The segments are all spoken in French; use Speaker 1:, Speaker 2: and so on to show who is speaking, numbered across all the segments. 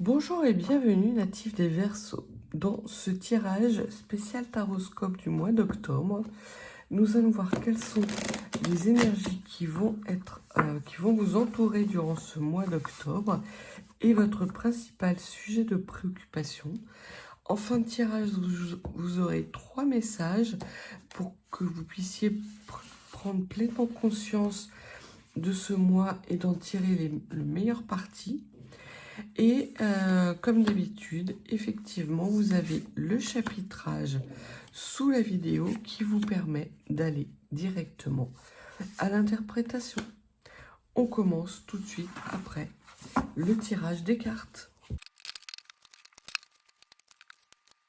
Speaker 1: Bonjour et bienvenue natifs des Verseaux. Dans ce tirage spécial taroscope du mois d'octobre, nous allons voir quelles sont les énergies qui vont vous entourer durant ce mois d'octobre et votre principal sujet de préoccupation. En fin de tirage, vous aurez 3 messages pour que vous puissiez prendre pleinement conscience de ce mois et d'en tirer le meilleur parti. Et comme d'habitude, effectivement, vous avez le chapitrage sous la vidéo qui vous permet d'aller directement à l'interprétation. On commence tout de suite après le tirage des cartes.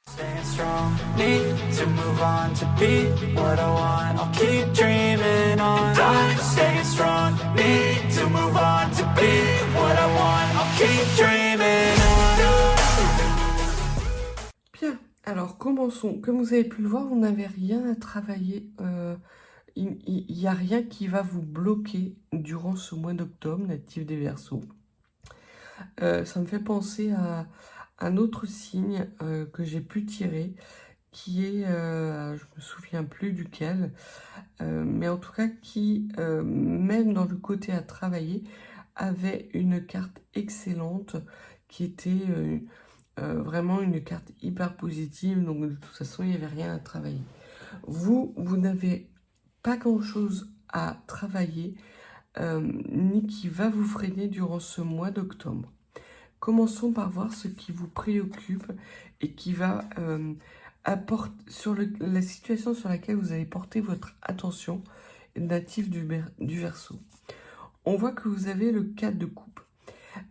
Speaker 2: Staying strong, need to move on to be what I want. I'll keep dreaming on. I'm staying strong, need to move on to be what I want. I'll keep dreaming on.
Speaker 1: Bien, alors commençons. Comme vous avez pu le voir, vous n'avez rien à travailler. Il n'y a rien qui va vous bloquer durant ce mois d'octobre, natif des Verseaux. Ça me fait penser à un autre signe que j'ai pu tirer, qui est, je me souviens plus duquel, mais en tout cas qui, même dans le côté à travailler, avait une carte excellente, qui était vraiment une carte hyper positive, donc de toute façon il n'y avait rien à travailler. Vous n'avez pas grand-chose à travailler, ni qui va vous freiner durant ce mois d'octobre. Commençons par voir ce qui vous préoccupe et qui va apporter sur la situation sur laquelle vous allez porter votre attention, natif du Verseau. On voit que vous avez le 4 de coupe.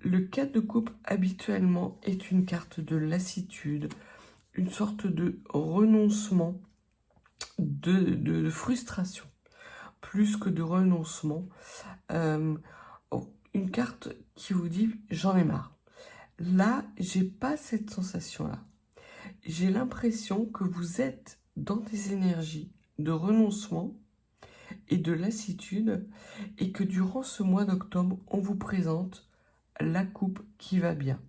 Speaker 1: Le 4 de coupe, habituellement, est une carte de lassitude, une sorte de renoncement, de frustration, plus que de renoncement. Une carte qui vous dit « j'en ai marre ». Là, j'ai pas cette sensation-là. J'ai l'impression que vous êtes dans des énergies de renoncement et de lassitude et que durant ce mois d'octobre, on vous présente la coupe qui va bien.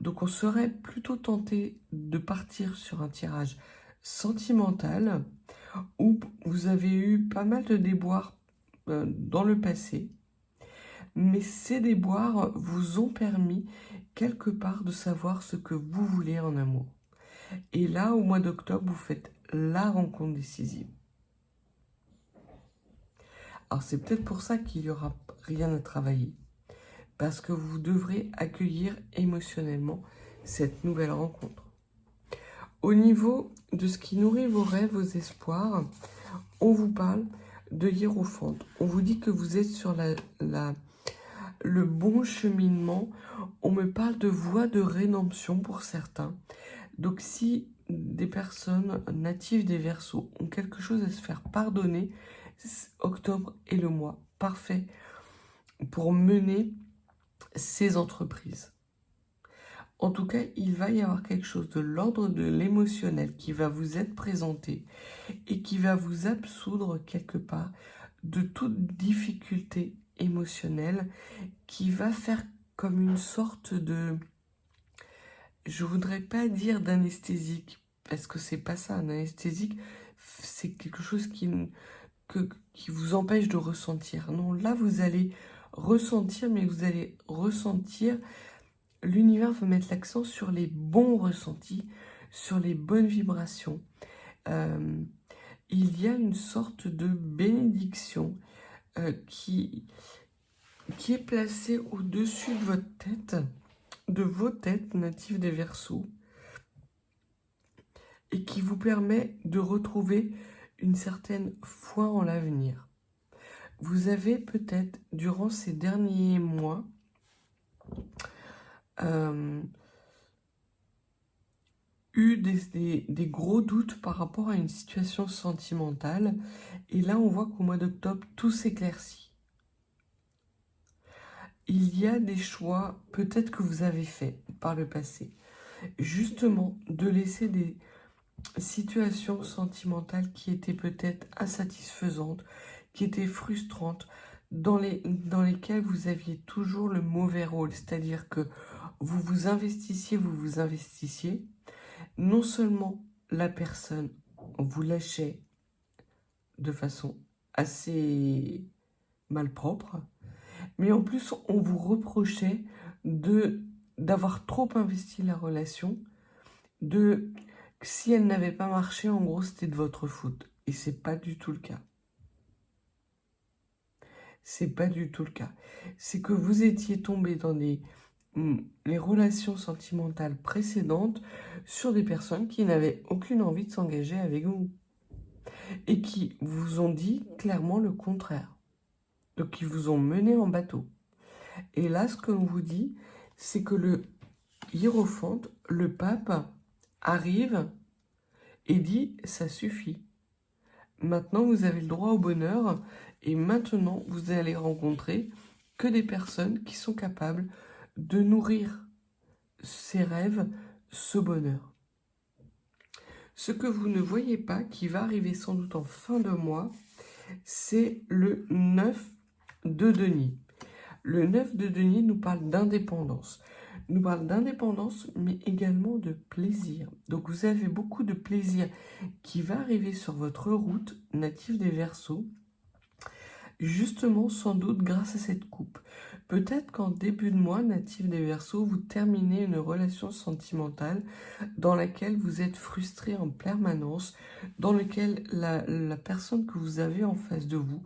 Speaker 1: Donc, on serait plutôt tenté de partir sur un tirage sentimental où vous avez eu pas mal de déboires dans le passé. Mais ces déboires vous ont permis quelque part de savoir ce que vous voulez en amour. Et là, au mois d'octobre, vous faites la rencontre décisive. Alors, c'est peut-être pour ça qu'il n'y aura rien à travailler. Parce que vous devrez accueillir émotionnellement cette nouvelle rencontre. Au niveau de ce qui nourrit vos rêves, vos espoirs, on vous parle de hiérophante. On vous dit que vous êtes sur le bon cheminement. On me parle de voie de rédemption pour certains. Donc si des personnes natives des Verseaux ont quelque chose à se faire pardonner, octobre est le mois parfait pour mener ces entreprises. En tout cas, il va y avoir quelque chose de l'ordre de l'émotionnel qui va vous être présenté et qui va vous absoudre quelque part de toute difficulté émotionnelle, qui va faire comme une sorte de, je voudrais pas dire d'anesthésique, parce que c'est pas ça. Un anesthésique, c'est quelque chose qui vous empêche de ressentir. Non, là vous allez ressentir, mais vous allez ressentir, l'univers va mettre l'accent sur les bons ressentis, sur les bonnes vibrations. Il y a une sorte de bénédiction qui est placée au-dessus de votre tête, de vos têtes natives des Verseaux, et qui vous permet de retrouver une certaine foi en l'avenir. Vous avez peut-être, durant ces derniers mois, eu des gros doutes par rapport à une situation sentimentale, et là on voit qu'au mois d'octobre, tout s'éclaircit. Il y a des choix, peut-être que vous avez fait par le passé, justement de laisser des situations sentimentales qui étaient peut-être insatisfaisantes, qui étaient frustrantes, dans lesquelles vous aviez toujours le mauvais rôle, c'est-à-dire que vous investissiez, non seulement la personne vous lâchait de façon assez malpropre, mais en plus on vous reprochait d'avoir trop investi la relation, si elle n'avait pas marché, en gros c'était de votre faute. Et c'est pas du tout le cas. C'est pas du tout le cas. C'est que vous étiez tombé dans les relations sentimentales précédentes sur des personnes qui n'avaient aucune envie de s'engager avec vous. Et qui vous ont dit clairement le contraire. Donc ils vous ont mené en bateau. Et là, ce que l'on vous dit, c'est que le hiérophante, le pape, arrive et dit « ça suffit ». Maintenant, vous avez le droit au bonheur et maintenant, vous allez rencontrer que des personnes qui sont capables de nourrir ces rêves, ce bonheur. Ce que vous ne voyez pas, qui va arriver sans doute en fin de mois, c'est le 9 de denier. Le 9 de denier nous parle d'indépendance. Nous parle d'indépendance, mais également de plaisir. Donc vous avez beaucoup de plaisir qui va arriver sur votre route native des Verseaux, justement sans doute grâce à cette coupe. Peut-être qu'en début de mois, natif des Verseaux, vous terminez une relation sentimentale dans laquelle vous êtes frustré en permanence, dans laquelle la personne que vous avez en face de vous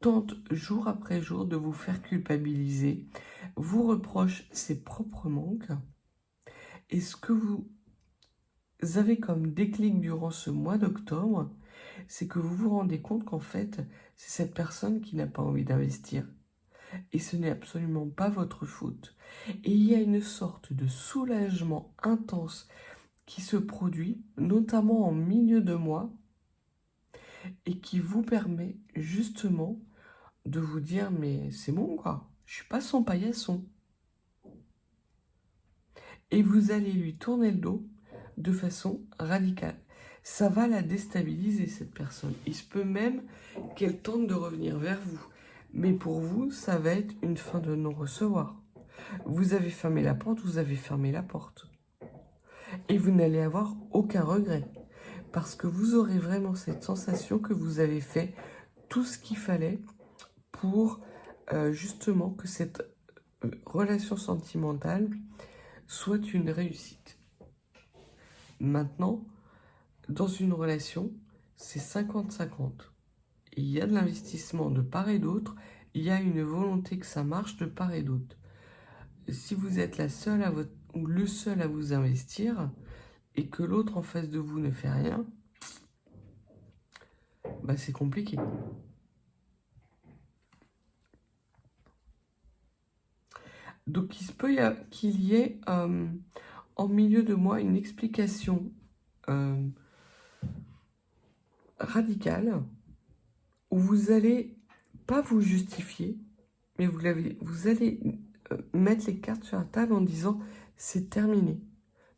Speaker 1: tente jour après jour de vous faire culpabiliser, vous reproche ses propres manques. Et ce que vous avez comme déclic durant ce mois d'octobre, c'est que vous vous rendez compte qu'en fait, c'est cette personne qui n'a pas envie d'investir. Et ce n'est absolument pas votre faute. Et il y a une sorte de soulagement intense qui se produit, notamment en milieu de mois, et qui vous permet justement de vous dire « mais c'est bon quoi, je suis pas son paillasson ». Et vous allez lui tourner le dos de façon radicale. Ça va la déstabiliser, cette personne. Il se peut même qu'elle tente de revenir vers vous. Mais pour vous, ça va être une fin de non-recevoir. Vous avez fermé la porte, vous avez fermé la porte. Et vous n'allez avoir aucun regret. Parce que vous aurez vraiment cette sensation que vous avez fait tout ce qu'il fallait pour justement que cette relation sentimentale soit une réussite. Maintenant, dans une relation, c'est 50-50. Il y a de l'investissement de part et d'autre, il y a une volonté que ça marche de part et d'autre. Si vous êtes la seule ou le seul à vous investir et que l'autre en face de vous ne fait rien, bah c'est compliqué. Donc il se peut qu'il y ait en milieu de mois une explication radicale où vous allez pas vous justifier, mais vous allez mettre les cartes sur la table en disant c'est terminé.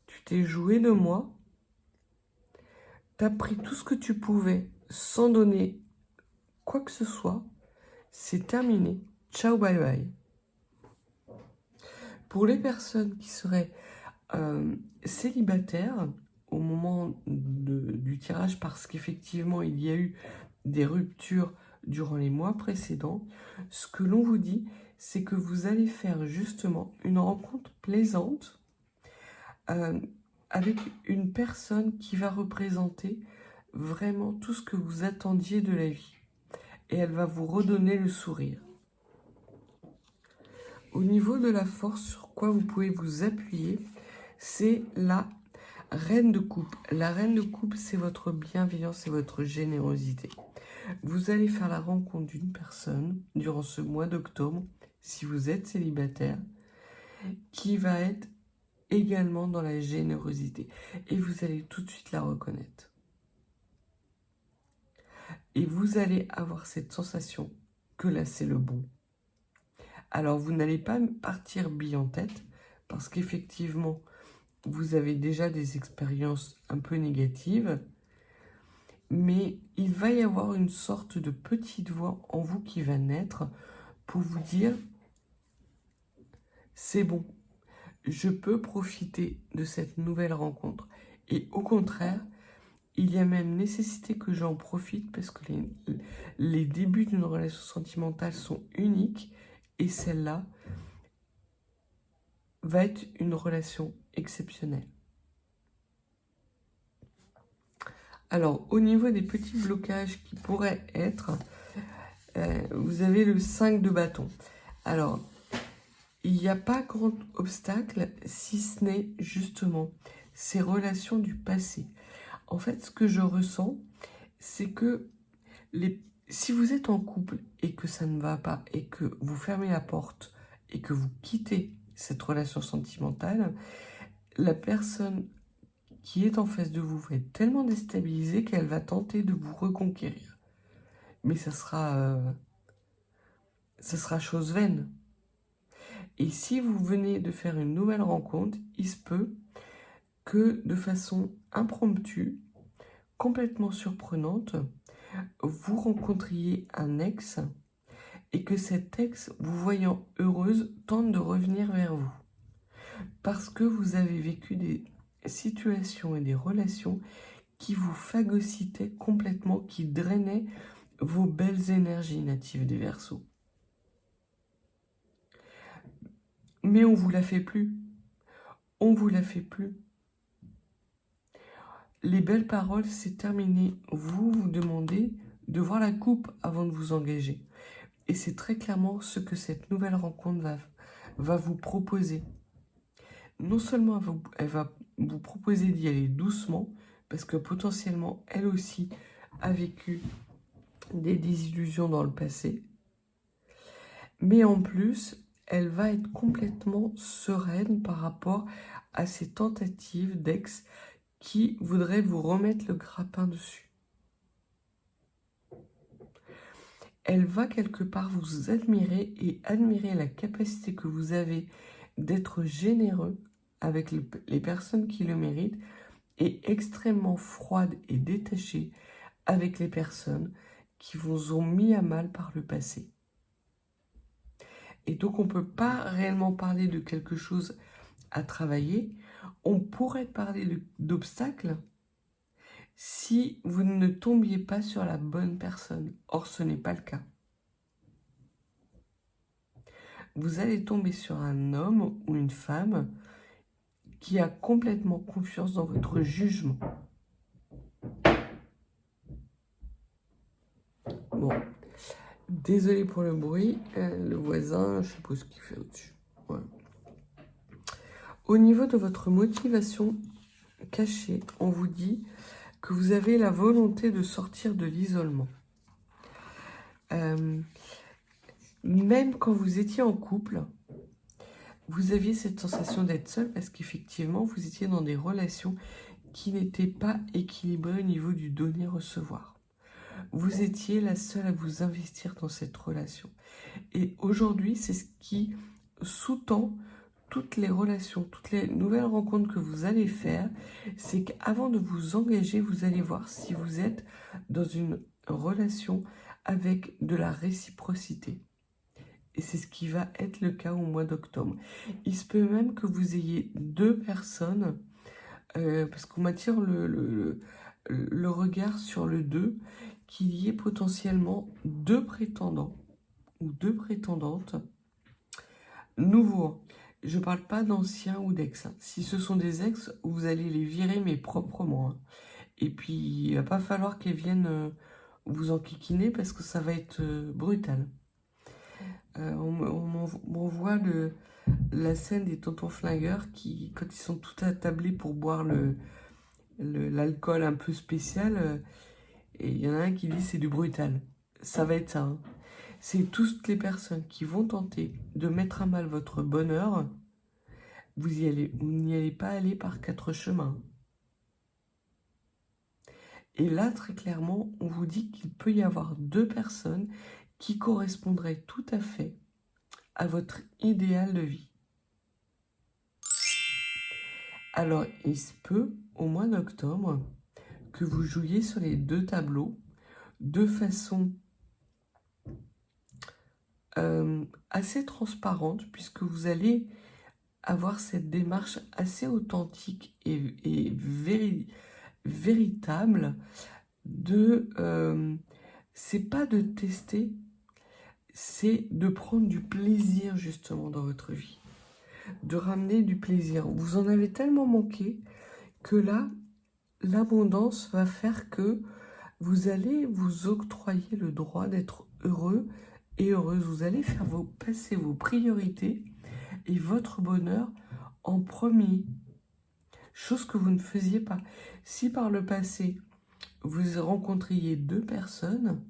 Speaker 1: Tu t'es joué de moi, tu as pris tout ce que tu pouvais sans donner quoi que ce soit, c'est terminé. Ciao, bye bye. Pour les personnes qui seraient célibataires au moment du tirage, parce qu'effectivement il y a eu des ruptures durant les mois précédents, ce que l'on vous dit, c'est que vous allez faire justement une rencontre plaisante avec une personne qui va représenter vraiment tout ce que vous attendiez de la vie. Et elle va vous redonner le sourire. Au niveau de la force, sur quoi vous pouvez vous appuyer, c'est la reine de coupe. La reine de coupe, c'est votre bienveillance et votre générosité. Vous allez faire la rencontre d'une personne durant ce mois d'octobre, si vous êtes célibataire, qui va être également dans la générosité. Et vous allez tout de suite la reconnaître. Et vous allez avoir cette sensation que là, c'est le bon. Alors, vous n'allez pas partir bille en tête, parce qu'effectivement, vous avez déjà des expériences un peu négatives, mais il va y avoir une sorte de petite voix en vous qui va naître pour vous dire « c'est bon, je peux profiter de cette nouvelle rencontre. Et au contraire, il y a même nécessité que j'en profite parce que les débuts d'une relation sentimentale sont uniques et celle-là va être une relation exceptionnelle. Alors, au niveau des petits blocages qui pourraient être, vous avez le 5 de bâton. Alors, il n'y a pas grand obstacle si ce n'est justement ces relations du passé. En fait, ce que je ressens, c'est que si vous êtes en couple et que ça ne va pas et que vous fermez la porte et que vous quittez cette relation sentimentale, la personne qui est en face de vous va être tellement déstabilisée qu'elle va tenter de vous reconquérir. Mais ça sera chose vaine. Et si vous venez de faire une nouvelle rencontre, il se peut que de façon impromptue, complètement surprenante, vous rencontriez un ex et que cet ex, vous voyant heureuse, tente de revenir vers vous. Parce que vous avez vécu des situations et des relations qui vous phagocytaient complètement, qui drainaient vos belles énergies natives des Verseaux. Mais on vous la fait plus. On vous la fait plus. Les belles paroles, c'est terminé. Vous demandez de voir la coupe avant de vous engager. Et c'est très clairement ce que cette nouvelle rencontre va vous proposer. Non seulement elle va vous proposer d'y aller doucement, parce que potentiellement, elle aussi a vécu des désillusions dans le passé, mais en plus, elle va être complètement sereine par rapport à ces tentatives d'ex qui voudraient vous remettre le grappin dessus. Elle va quelque part vous admirer et admirer la capacité que vous avez d'être généreux avec les personnes qui le méritent et extrêmement froide et détachée avec les personnes qui vous ont mis à mal par le passé. Et donc on ne peut pas réellement parler de quelque chose à travailler. On pourrait parler d'obstacles si vous ne tombiez pas sur la bonne personne. Or, ce n'est pas le cas. Vous allez tomber sur un homme ou une femme qui a complètement confiance dans votre jugement. Bon, désolé pour le bruit, le voisin, je suppose ce qu'il fait au-dessus. Voilà. Au niveau de votre motivation cachée, on vous dit que vous avez la volonté de sortir de l'isolement. Même quand vous étiez en couple, vous aviez cette sensation d'être seul parce qu'effectivement, vous étiez dans des relations qui n'étaient pas équilibrées au niveau du donner-recevoir. Vous étiez la seule à vous investir dans cette relation. Et aujourd'hui, c'est ce qui sous-tend toutes les relations, toutes les nouvelles rencontres que vous allez faire, c'est qu'avant de vous engager, vous allez voir si vous êtes dans une relation avec de la réciprocité. Et c'est ce qui va être le cas au mois d'octobre. Il se peut même que vous ayez deux personnes, parce qu'on m'attire le regard sur le 2, qu'il y ait potentiellement deux prétendants ou deux prétendantes nouveaux. Je ne parle pas d'anciens ou d'ex. Si ce sont des ex, vous allez les virer, mais proprement. Et puis, il ne va pas falloir qu'elles viennent vous enquiquiner parce que ça va être brutal. On m'envoie la scène des tontons flingueurs qui, quand ils sont tout attablés pour boire l'alcool un peu spécial, et il y en a un qui dit c'est du brutal. Ça va être ça. Hein. C'est toutes les personnes qui vont tenter de mettre à mal votre bonheur. Vous n'y allez pas aller par quatre chemins. Et là, très clairement, on vous dit qu'il peut y avoir deux personnes qui correspondraient tout à fait à votre idéal de vie. Alors, il se peut, au mois d'octobre, que vous jouiez sur les deux tableaux de façon assez transparente, puisque vous allez avoir cette démarche assez authentique et véritable de... c'est pas de tester, c'est de prendre du plaisir justement dans votre vie. De ramener du plaisir. Vous en avez tellement manqué que là, l'abondance va faire que vous allez vous octroyer le droit d'être heureux et heureuse. Vous allez faire passer vos priorités et votre bonheur en premier. Chose que vous ne faisiez pas. Si par le passé, vous rencontriez 2 personnes,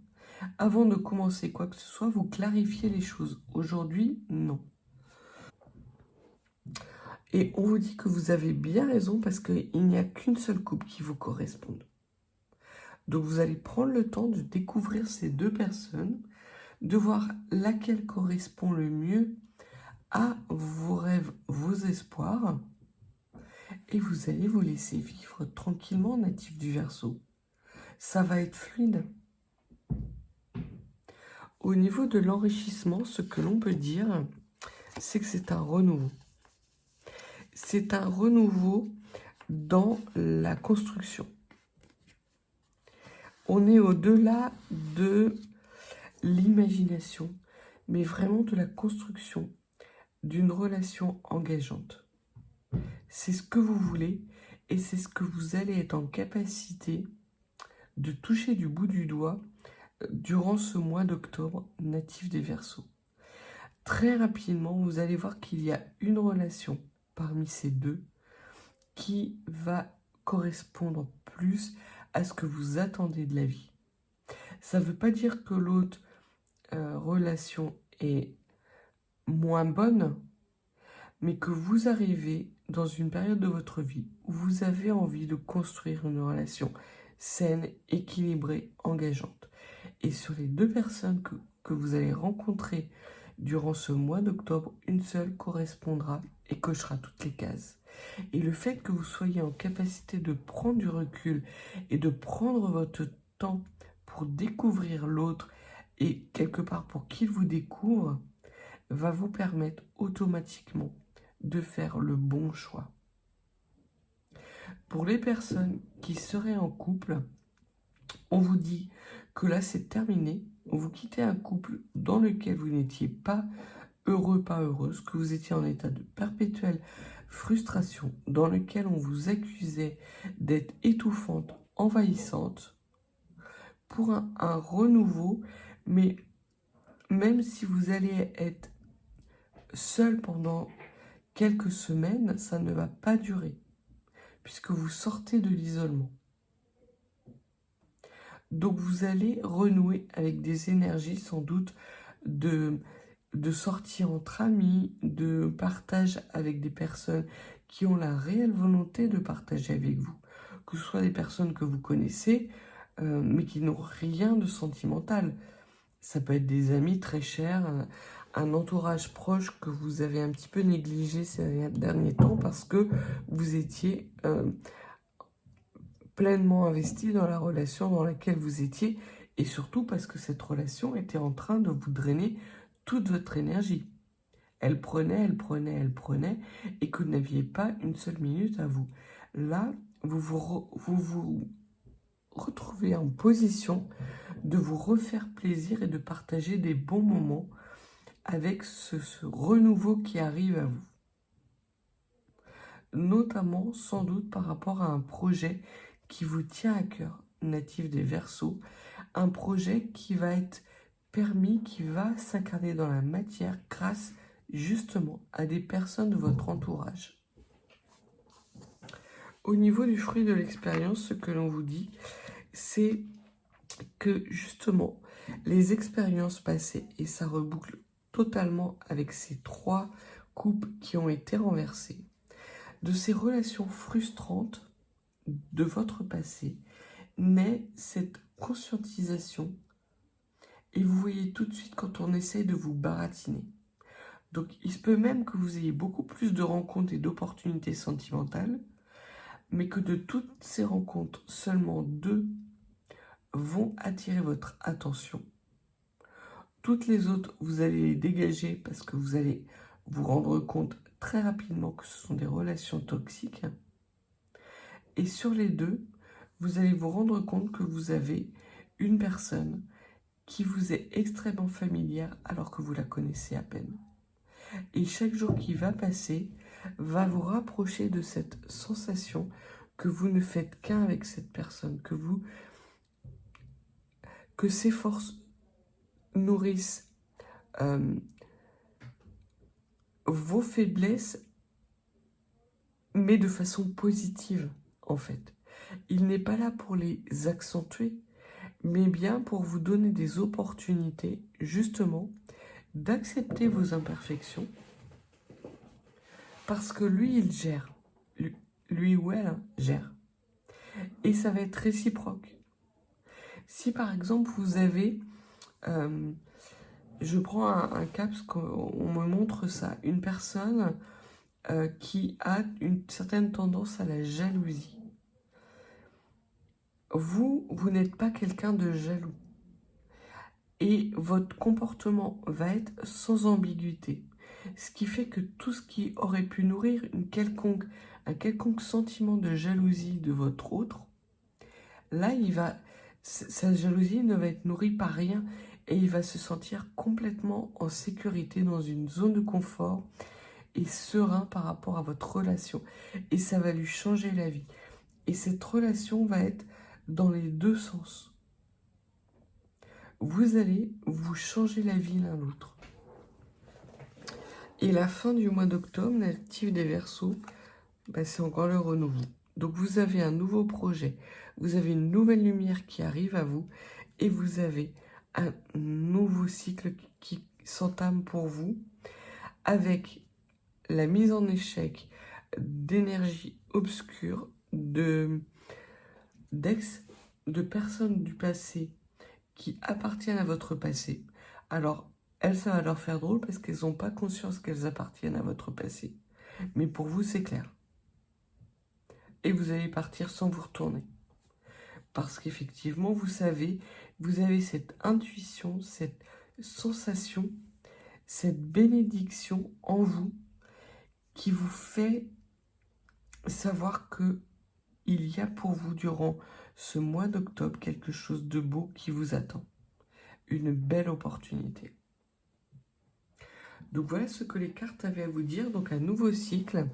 Speaker 1: avant de commencer quoi que ce soit, vous clarifiez les choses. Aujourd'hui, non. Et on vous dit que vous avez bien raison parce qu'il n'y a qu'une seule coupe qui vous corresponde. Donc vous allez prendre le temps de découvrir ces 2 personnes, de voir laquelle correspond le mieux à vos rêves, vos espoirs, et vous allez vous laisser vivre tranquillement, natif du Verseau. Ça va être fluide. Au niveau de l'enrichissement, ce que l'on peut dire, c'est que c'est un renouveau. C'est un renouveau dans la construction. On est au-delà de l'imagination, mais vraiment de la construction d'une relation engageante. C'est ce que vous voulez et c'est ce que vous allez être en capacité de toucher du bout du doigt durant ce mois d'octobre natif des Verseaux. Très rapidement, vous allez voir qu'il y a une relation parmi ces 2 qui va correspondre plus à ce que vous attendez de la vie. Ça ne veut pas dire que l'autre relation est moins bonne, mais que vous arrivez dans une période de votre vie où vous avez envie de construire une relation saine, équilibrée, engageante. Et sur les 2 personnes que vous allez rencontrer durant ce mois d'octobre, une seule correspondra et cochera toutes les cases. Et le fait que vous soyez en capacité de prendre du recul et de prendre votre temps pour découvrir l'autre et quelque part pour qu'il vous découvre, va vous permettre automatiquement de faire le bon choix. Pour les personnes qui seraient en couple, on vous dit que là c'est terminé, vous quittez un couple dans lequel vous n'étiez pas heureux, pas heureuse, que vous étiez en état de perpétuelle frustration, dans lequel on vous accusait d'être étouffante, envahissante, pour un renouveau, mais même si vous allez être seul pendant quelques semaines, ça ne va pas durer, puisque vous sortez de l'isolement. Donc vous allez renouer avec des énergies sans doute de sortie entre amis, de partage avec des personnes qui ont la réelle volonté de partager avec vous. Que ce soit des personnes que vous connaissez, mais qui n'ont rien de sentimental. Ça peut être des amis très chers, un entourage proche que vous avez un petit peu négligé ces derniers temps parce que vous étiez pleinement investi dans la relation dans laquelle vous étiez et surtout parce que cette relation était en train de vous drainer toute votre énergie. Elle prenait et que vous n'aviez pas une seule minute à vous. Là, vous vous retrouvez en position de vous refaire plaisir et de partager des bons moments avec ce renouveau qui arrive à vous. Notamment, sans doute, par rapport à un projet qui vous tient à cœur, natif des Verseaux, un projet qui va être permis, qui va s'incarner dans la matière grâce justement à des personnes de votre entourage. Au niveau du fruit de l'expérience, ce que l'on vous dit, c'est que justement, les expériences passées, et ça reboucle totalement avec ces 3 coupes qui ont été renversées, de ces relations frustrantes de votre passé, naît cette conscientisation et vous voyez tout de suite quand on essaye de vous baratiner. Donc il se peut même que vous ayez beaucoup plus de rencontres et d'opportunités sentimentales, mais que de toutes ces rencontres, seulement 2 vont attirer votre attention. Toutes les autres, vous allez les dégager parce que vous allez vous rendre compte très rapidement que ce sont des relations toxiques. Et sur les deux, vous allez vous rendre compte que vous avez une personne qui vous est extrêmement familière alors que vous la connaissez à peine. Et chaque jour qui va passer va vous rapprocher de cette sensation que vous ne faites qu'un avec cette personne, que ces forces nourrissent vos faiblesses, mais de façon positive, en fait. Il n'est pas là pour les accentuer, mais bien pour vous donner des opportunités, justement, d'accepter vos imperfections, parce que lui, il gère. Lui ou elle gère. Et ça va être réciproque. Si par exemple vous avez, je prends un cas parce qu'on me montre ça, une personne qui a une certaine tendance à la jalousie. Vous n'êtes pas quelqu'un de jaloux. Et votre comportement va être sans ambiguïté. Ce qui fait que tout ce qui aurait pu nourrir un quelconque sentiment de jalousie de votre autre, là, sa jalousie ne va être nourrie par rien et il va se sentir complètement en sécurité dans une zone de confort et serein par rapport à votre relation. Et ça va lui changer la vie. Et cette relation va être dans les deux sens. Vous allez vous changer la vie l'un l'autre. Et la fin du mois d'octobre, natif des Verseaux, c'est encore le renouveau. Donc vous avez un nouveau projet, vous avez une nouvelle lumière qui arrive à vous et vous avez un nouveau cycle qui s'entame pour vous avec la mise en échec d'énergie obscure, de personnes du passé qui appartiennent à votre passé. Alors, elles, ça va leur faire drôle parce qu'elles n'ont pas conscience qu'elles appartiennent à votre passé. Mais pour vous, c'est clair. Et vous allez partir sans vous retourner. Parce qu'effectivement, vous savez, vous avez cette intuition, cette sensation, cette bénédiction en vous qui vous fait savoir que il y a pour vous durant ce mois d'octobre quelque chose de beau qui vous attend. Une belle opportunité. Donc voilà ce que les cartes avaient à vous dire. Donc un nouveau cycle,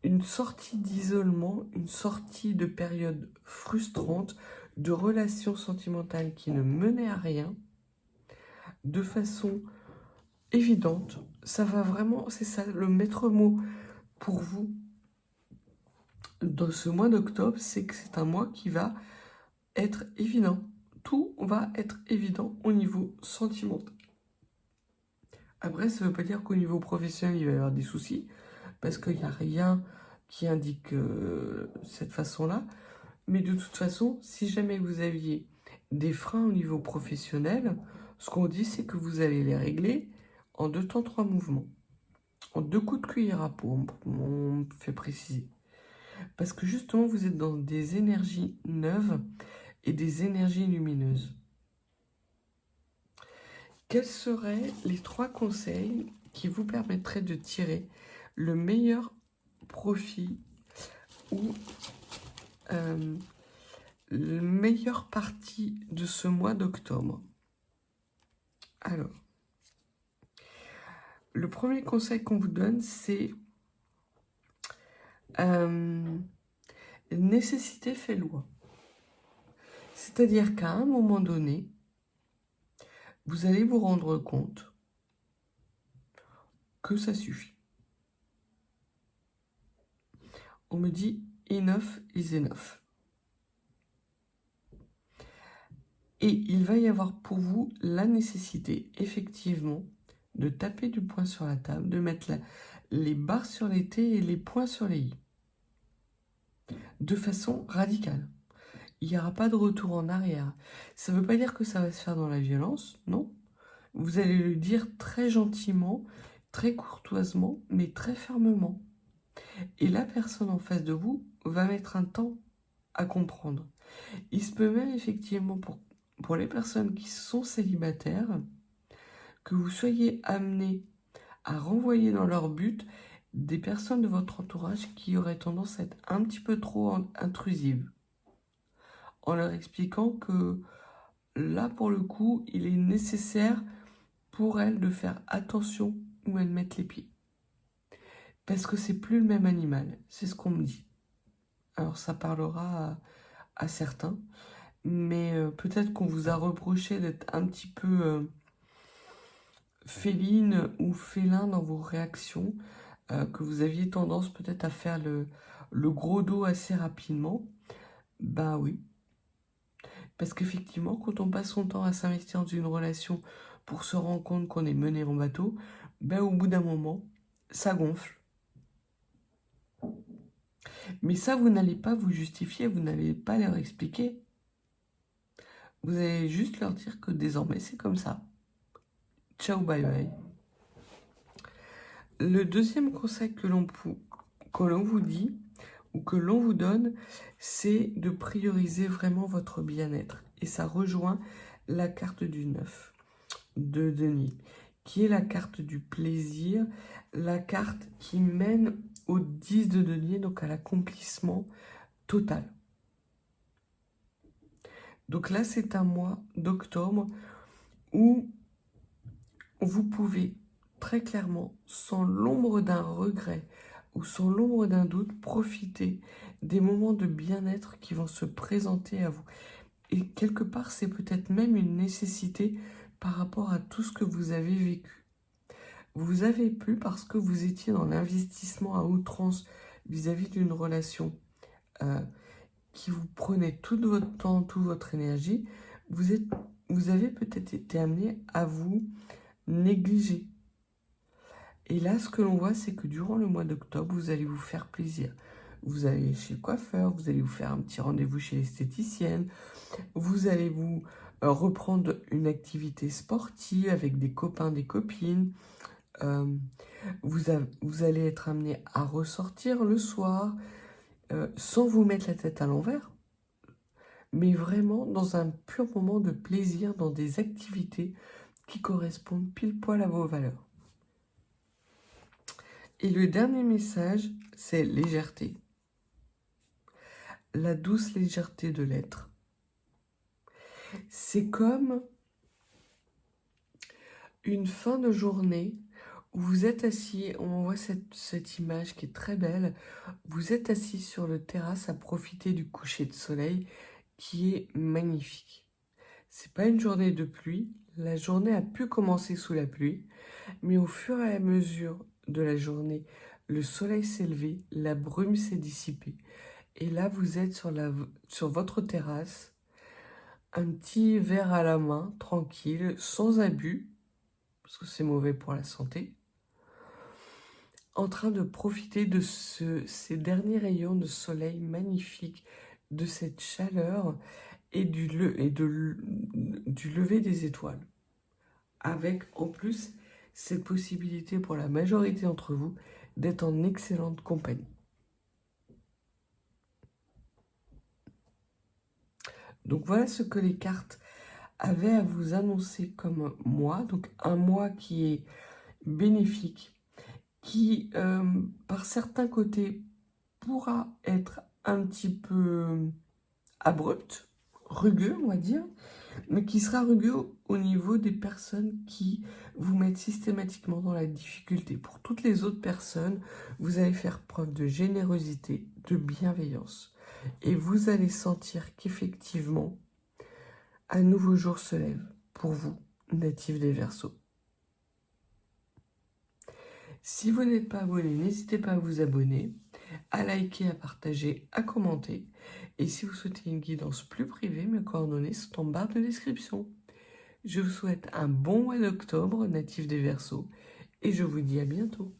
Speaker 1: une sortie d'isolement, une sortie de période frustrante, de relations sentimentales qui ne menaient à rien, de façon évidente. Ça va vraiment, c'est ça le maître mot pour vous dans ce mois d'octobre, c'est que c'est un mois qui va être évident. Tout va être évident au niveau sentimental. Après, ça ne veut pas dire qu'au niveau professionnel, il va y avoir des soucis, parce qu'il n'y a rien qui indique cette façon-là. Mais de toute façon, si jamais vous aviez des freins au niveau professionnel, ce qu'on dit, c'est que vous allez les régler en 2 temps 3 mouvements. En 2 coups de cuillère à peau, on fait préciser. Parce que justement, vous êtes dans des énergies neuves et des énergies lumineuses. Quels seraient les 3 conseils qui vous permettraient de tirer le meilleur profit ou le meilleur parti de ce mois d'octobre? Alors, le premier conseil qu'on vous donne, c'est nécessité fait loi. C'est-à-dire qu'à un moment donné, vous allez vous rendre compte que ça suffit. On me dit enough is enough. Et il va y avoir pour vous la nécessité, effectivement, de taper du poing sur la table, de mettre les barres sur les T et les points sur les I. De façon radicale. Il n'y aura pas de retour en arrière. Ça ne veut pas dire que ça va se faire dans la violence, non. Vous allez le dire très gentiment, très courtoisement, mais très fermement. Et la personne en face de vous va mettre un temps à comprendre. Il se peut même effectivement, pour les personnes qui sont célibataires, que vous soyez amené à renvoyer dans leur but des personnes de votre entourage qui auraient tendance à être un petit peu trop intrusives, en leur expliquant que là, pour le coup, il est nécessaire pour elles de faire attention où elles mettent les pieds. Parce que c'est plus le même animal, c'est ce qu'on me dit. Alors ça parlera à certains, mais peut-être qu'on vous a reproché d'être un petit peu féline ou félin dans vos réactions, que vous aviez tendance peut-être à faire le gros dos assez rapidement. Ben oui. Parce qu'effectivement, quand on passe son temps à s'investir dans une relation pour se rendre compte qu'on est mené en bateau, ben au bout d'un moment, ça gonfle. Mais ça, vous n'allez pas vous justifier, vous n'allez pas leur expliquer. Vous allez juste leur dire que désormais, c'est comme ça. Ciao, bye bye. Le deuxième conseil que l'on vous dit, ou que l'on vous donne, c'est de prioriser vraiment votre bien-être. Et ça rejoint la carte du 9 de Denis, qui est la carte du plaisir, la carte qui mène au 10 de denier, donc à l'accomplissement total. Donc là, c'est un mois d'octobre où vous pouvez très clairement, sans l'ombre d'un regret ou sans l'ombre d'un doute, profiter des moments de bien-être qui vont se présenter à vous. Et quelque part, c'est peut-être même une nécessité par rapport à tout ce que vous avez vécu. Vous avez pu, parce que vous étiez dans l'investissement à outrance vis-à-vis d'une relation qui vous prenait tout votre temps, toute votre énergie, vous avez peut-être été amené à vous négliger. Et là, ce que l'on voit, c'est que durant le mois d'octobre, vous allez vous faire plaisir. Vous allez chez le coiffeur, vous allez vous faire un petit rendez-vous chez l'esthéticienne, vous allez vous reprendre une activité sportive avec des copains, des copines. Vous allez être amené à ressortir le soir sans vous mettre la tête à l'envers, mais vraiment dans un pur moment de plaisir, dans des activités qui correspondent pile poil à vos valeurs. Et le dernier message, c'est légèreté. La douce légèreté de l'être. C'est comme une fin de journée où vous êtes assis, on voit cette image qui est très belle, vous êtes assis sur le terrasse à profiter du coucher de soleil qui est magnifique. C'est pas une journée de pluie, la journée a pu commencer sous la pluie, mais au fur et à mesure de la journée, le soleil s'est levé, la brume s'est dissipée, et là vous êtes sur votre terrasse, un petit verre à la main, tranquille, sans abus, parce que c'est mauvais pour la santé, en train de profiter de ces derniers rayons de soleil magnifiques, de cette chaleur et du lever des étoiles. Avec en plus cette possibilité pour la majorité d'entre vous d'être en excellente compagnie. Donc voilà ce que les cartes avaient à vous annoncer comme mois. Donc un mois qui est bénéfique, qui par certains côtés pourra être un petit peu abrupt, rugueux on va dire, mais qui sera rugueux au niveau des personnes qui vous mettent systématiquement dans la difficulté. Pour toutes les autres personnes, vous allez faire preuve de générosité, de bienveillance. Et vous allez sentir qu'effectivement, un nouveau jour se lève pour vous, natifs des Verseaux. Si vous n'êtes pas abonné, n'hésitez pas à vous abonner, à liker, à partager, à commenter. Et si vous souhaitez une guidance plus privée, mes coordonnées sont en barre de description. Je vous souhaite un bon mois d'octobre, natif des Verseaux, et je vous dis à bientôt.